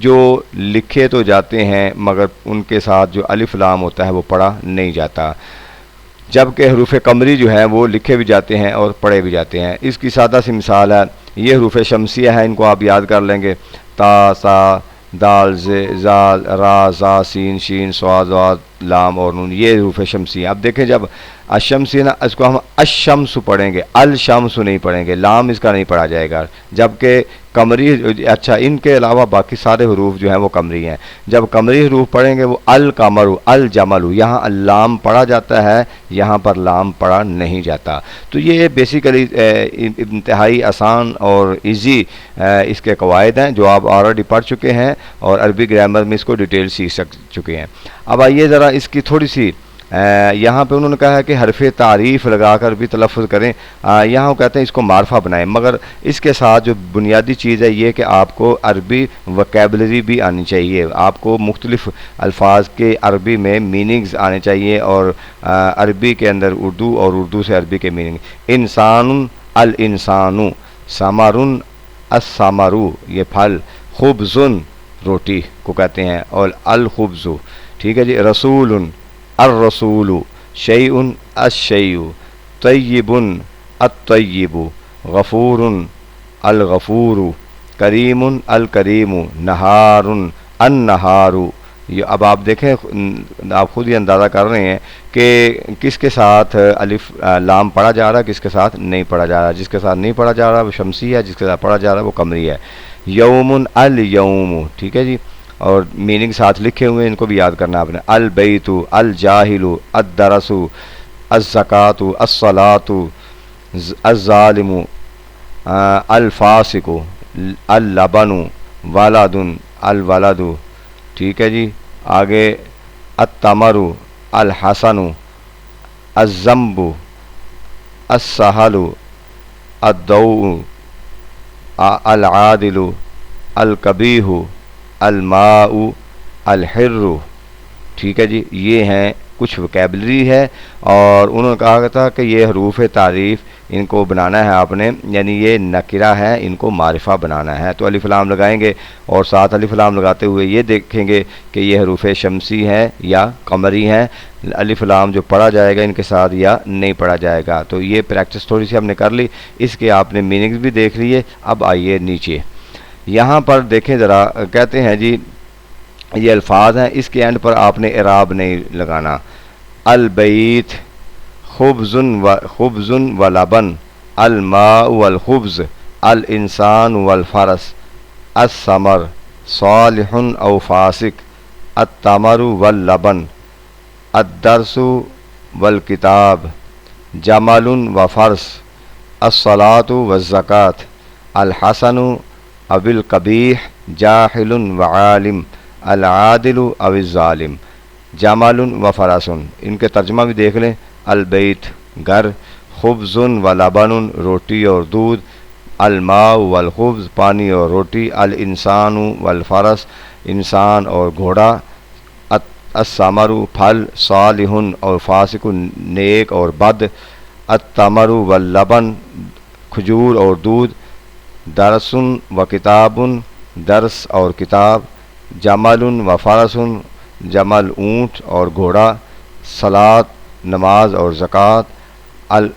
جو لکھے تو جاتے ہیں مگر ان کے ساتھ جو الف لام ہوتا ہے وہ پڑھا نہیں جاتا، جبکہ حروف قمری جو ہیں وہ لکھے بھی جاتے ہیں اور پڑھے بھی جاتے ہیں۔ اس کی سادہ سی مثال ہے، یہ حروف شمسیہ ہیں، ان کو آپ یاد کر لیں گے، تا، سا، دال، ز، زال، را، زا، سین، شین، صاد، ضاد، لام اور نون، یہ حروف شمسیہ ہیں۔ اب دیکھیں جب الشمس نا، اس کو ہم الشمس پڑھیں گے، الشمس نہیں پڑھیں گے، لام اس کا نہیں پڑھا جائے گا، جبکہ قمری، اچھا ان کے علاوہ باقی سارے حروف جو ہیں وہ قمری ہیں، جب قمری حروف پڑھیں گے وہ القمر، الجمل، یہاں اللام پڑھا جاتا ہے، یہاں پر لام پڑھا نہیں جاتا۔ تو یہ بیسیکلی انتہائی آسان اور ایزی اس کے قواعد ہیں جو آپ آلریڈی پڑھ چکے ہیں اور عربی گرامر میں اس کو ڈیٹیل سیکھ چکے ہیں۔ اب آئیے ذرا اس کی تھوڑی سی یہاں پہ انہوں نے کہا ہے کہ حرف تعریف لگا کر بھی تلفظ کریں، یہاں وہ کہتے ہیں اس کو معرفہ بنائیں، مگر اس کے ساتھ جو بنیادی چیز ہے یہ کہ آپ کو عربی وکیبلری بھی آنی چاہیے، آپ کو مختلف الفاظ کے عربی میں میننگز آنے چاہیے، اور عربی کے اندر اردو اور اردو سے عربی کے میننگ، انسان، الانسانو، ثمرن، الثمرو، یہ پھل، خبزن، روٹی کو کہتے ہیں، اور الخبز، ٹھیک ہے جی، رسول، الرسول، شیء، الشیء، طیب، الطیب، غفور، الغفور، کریم، الکریم، نہار، النہار۔ یہ اب آپ دیکھیں، آپ خود ہی اندازہ کر رہے ہیں کہ کس کے ساتھ الف لام پڑھا جا رہا ہے، کس کے ساتھ نہیں پڑھا جا رہا، جس کے ساتھ نہیں پڑھا جا رہا وہ شمسی ہے، جس کے ساتھ پڑھا جا رہا ہے وہ قمری ہے۔ یوم، الیوم، ٹھیک ہے جی، اور میننگ ساتھ لکھے ہوئے ہیں، ان کو بھی یاد کرنا آپ نے، البیت، الجاہل، الدرس، الزکوۃ، الصلاۃ، الظالم، الفاسق، اللبن، ولد، الولد، ٹھیک ہے جی، آگے التمر، الحسن، الذنب، السہل، الضوء، العادل، القبیح، الماء، الحر، ٹھیک ہے جی، یہ ہیں کچھ وکیبلری ہے، اور انہوں نے کہا تھا کہ یہ حروف تعریف ان کو بنانا ہے آپ نے، یعنی یہ نکرہ ہے، ان کو معرفہ بنانا ہے، تو الف لام لگائیں گے اور ساتھ الف لام لگاتے ہوئے یہ دیکھیں گے کہ یہ حروف شمسی ہیں یا قمری ہیں، الف لام جو پڑھا جائے گا ان کے ساتھ یا نہیں پڑھا جائے گا۔ تو یہ پریکٹس تھوڑی سی ہم نے کر لی، اس کے آپ نے میننگز بھی دیکھ لیے۔ اب آئیے نیچے، یہاں پر دیکھیں ذرا، کہتے ہیں جی یہ الفاظ ہیں، اس کے اینڈ پر آپ نے اعراب نہیں لگانا، البیت، خبز و لبن، الماء والخبز، الانسان والفرس، الثمر، صالح او فاسق، التمر واللبن، الدرس والکتاب، جمل و فرس، الصلاۃ والزکوۃ، الحسن او القبیح، جاہل و عالم، العادل او الظالم، جمل و فرسن۔ ان کے ترجمہ بھی دیکھ لیں، البیت گھر، خبز و لبن روٹی اور دودھ، الماء والخبز پانی اور روٹی، الانسان والفرس انسان اور گھوڑا، الثمر پھل، صالح اور فاسق نیک اور بد، التمر واللبن کھجور اور دودھ، درس و کتاب درس اور کتاب، جمل و فرس جمل اونٹ اور گھوڑا، صلاۃ نماز اور زکوٰۃ،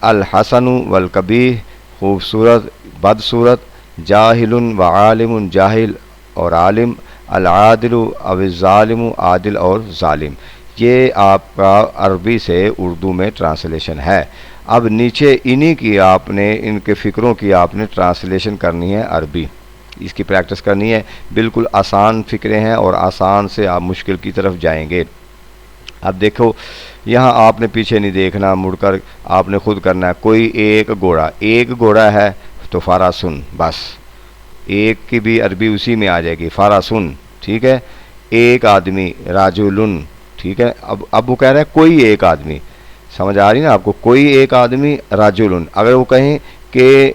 الحسن والقبیح خوبصورت بدصورت، جاہل و عالم جاہل اور عالم، العادل او الظالم عادل اور ظالم۔ یہ آپ کا عربی سے اردو میں ٹرانسلیشن ہے۔ اب نیچے انہی کی آپ نے، ان کے فکروں کی آپ نے ٹرانسلیشن کرنی ہے عربی، اس کی پریکٹس کرنی ہے، بالکل آسان فکرے ہیں اور آسان سے آپ مشکل کی طرف جائیں گے۔ اب دیکھو یہاں آپ نے پیچھے نہیں دیکھنا، مڑ کر آپ نے خود کرنا ہے، کوئی ایک گھوڑا ہے تو فرسن، بس ایک کی بھی عربی اسی میں آ جائے گی، فرسن، ٹھیک ہے، ایک آدمی، راجلن، ٹھیک ہے، اب وہ کہہ رہے ہیں کوئی ایک آدمی، سمجھ آ رہی نا آپ کو، کوئی ایک آدمی راجلن، اگر وہ کہیں کہ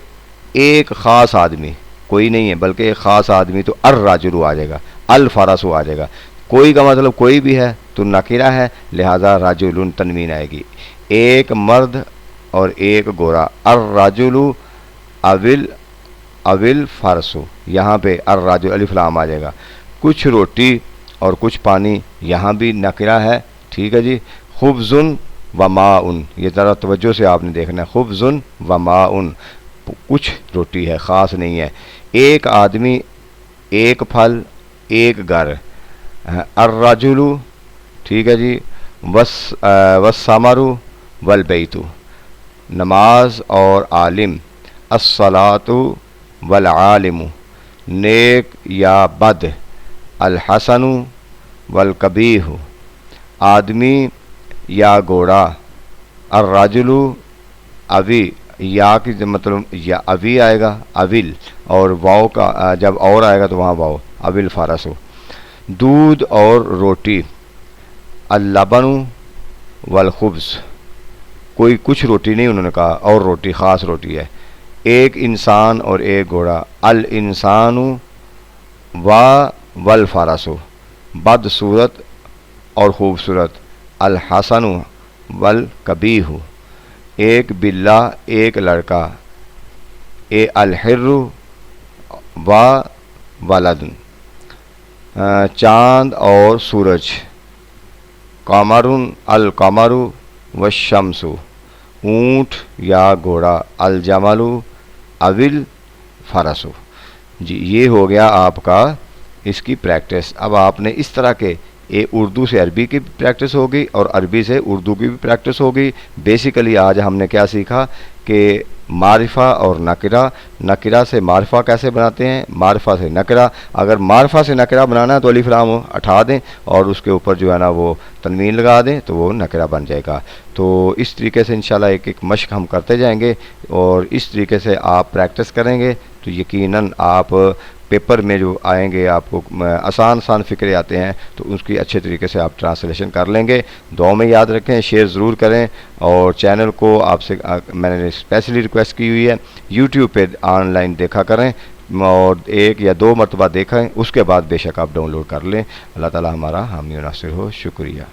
ایک خاص آدمی، کوئی نہیں ہے بلکہ ایک خاص آدمی، تو الراجل آ جائے گا، الفرس آ جائے گا، کوئی کا مطلب کوئی بھی ہے تو نکرہ ہے، لہذا راجل تنوین آئے گی، ایک مرد اور ایک گھوڑا، الراجل اول فرس، یہاں پہ الراجل الف لام آ جائے گا، کچھ روٹی اور کچھ پانی، یہاں بھی نکرہ ہے، ٹھیک ہے جی. خبزن و ماءن، یہ ذرا توجہ سے آپ نے دیکھنا ہے. خبزن و ماءن، کچھ روٹی ہے، خاص نہیں ہے. ایک آدمی، ایک پھل، ایک گھر. الرجل، ٹھیک ہے جی. والثمر والبیت، نماز اور عالم. الصلاۃ والعالم، نیک یا بد. الحسن والقبیح، آدمی یا گھوڑا. الرجل اوی، یا کی مطلب یا اوی آئے گا، اویل، اور واؤ کا جب اور آئے گا تو وہاں واؤ. اویل فارس ہو. دودھ اور روٹی. اللبن والخبز، کوئی کچھ روٹی نہیں انہوں نے کہا، اور روٹی، خاص روٹی ہے. ایک انسان اور ایک گھوڑا. الانسان والفرس، بد صورت اور خوبصورت. الحسن والقبیح، ایک بلہ ایک لڑکا. الحر ولد، چاند اور سورج. قمر، القمر والشمس، اونٹ یا گھوڑا. الجمل اویل فرس. جی یہ ہو گیا آپ کا اس کی پریکٹس. اب آپ نے اس طرح کے اردو سے عربی کی بھی پریکٹس ہوگی اور عربی سے اردو کی بھی پریکٹس ہوگی. بیسیکلی آج ہم نے کیا سیکھا کہ معرفہ اور نکرہ. نکرہ سے معرفہ کیسے بناتے ہیں، معرفہ سے نکرہ. اگر معرفہ سے نکرہ بنانا ہے تو الف لام ہٹا دیں اور اس کے اوپر جو ہے نا وہ تنوین لگا دیں تو وہ نکرہ بن جائے گا. تو اس طریقے سے انشاءاللہ ایک ایک مشق ہم کرتے جائیں گے اور اس طریقے سے آپ پریکٹس کریں گے تو یقیناً آپ پیپر میں جو آئیں گے آپ کو آسان فکرے آتے ہیں تو اس کی اچھے طریقے سے آپ ٹرانسلیشن کر لیں گے. دعاؤں میں یاد رکھیں، شیئر ضرور کریں اور چینل کو آپ سے میں نے اسپیشلی ریکویسٹ کی ہوئی ہے یوٹیوب پہ آن لائن دیکھا کریں اور 1 یا 2 مرتبہ دیکھیں، اس کے بعد بے شک آپ ڈاؤن لوڈ کر لیں. اللہ تعالی ہمارا حامی و ناصر ہو. شکریہ.